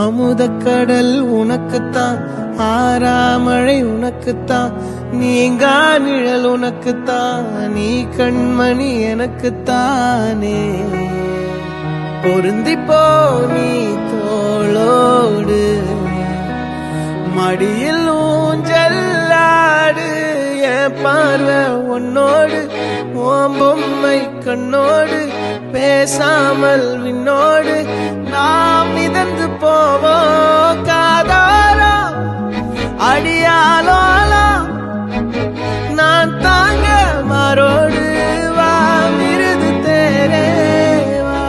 அமுதக்கடல் உனக்குத்தான், ஆறாமழை உனக்குத்தான், நீங்கா நிழல் உனக்குத்தான், நீ கண்மணி எனக்குத்தானே. பொருந்திப்போ நீ தோளோடு, மடியில் ஊஞ்சல்லாடு, என் பார்வை உன்னோடு, ஓம் பொம்மை கண்ணோடு, பேசாமல் விண்ணோடு நாம் மிதந்து போவோம் காதாரோ அடியாலோலோ, நான் தாங்க மாறோடு வா மிருது தேரே வா.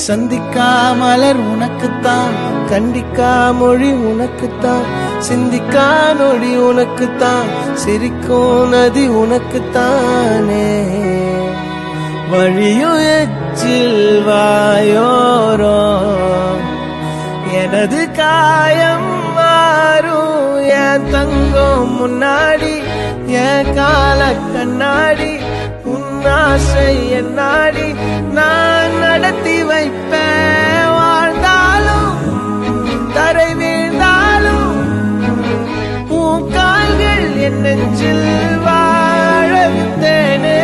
சந்திக்கா மலர் உனக்குத்தான், கண்டிக்கா மொழி உனக்குத்தான், சிந்திக்கா நொடி உனக்குத்தான், சிரிக்கும் நதி உனக்குத்தானே. வழியும் எச்சில் வாயோரோ எனது காயம் மாறும், என் தங்கம் முன்னாடி என் கால கண்ணாடி, உன்னாசை என்னாடி நான் நடத்தி வைப்பேன். வாழ்ந்தாலும் தரை வீழ்ந்தாலும் உன் கால்கள் என் நெஞ்சில் வாழ விட்டேனே.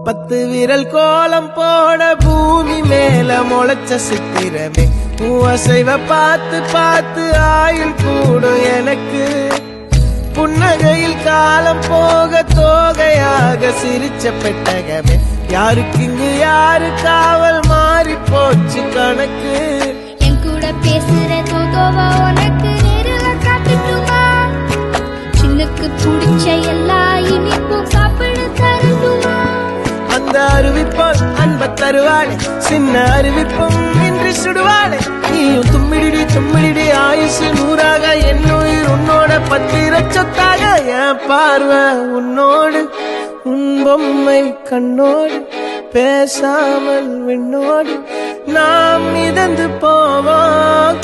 பத்து விரல் கோலம் போட பூமி மேல முளைச்ச சித்திரமே, அசைவ பார்த்து பார்த்து ஆயுள் கூடும் எனக்கு. புன்னகையில் காலம் போக தோகையாக சிரிச்ச பெட்டகமே, யாருக்கு இங்கு யாரு காவல் மாறி போச்சு கணக்கு. என் கூட பேசுற தோதோவா உனக்கு நேரில் காட்டுமா, சின்னுக்கு பிடிச்ச எல்லா இனிப்பும் சாப்பிட தரட்டுமா. அந்த அறிவிப்போல் அன்ப தருவாளே, சின்ன அறிவிப்பும் இன்றி சுடுவாளே. நீயும் தும்மிடி தும்மிடி ஆயுசு நூறாக, என் உயிர் உன்னோட பத்திர சொத்தாக. என் பார்வை உன்னோடு, உன் பொம்மை கண்ணோடு, பேசாமல் விண்ணோடு நாம் மிதந்து போவோம்.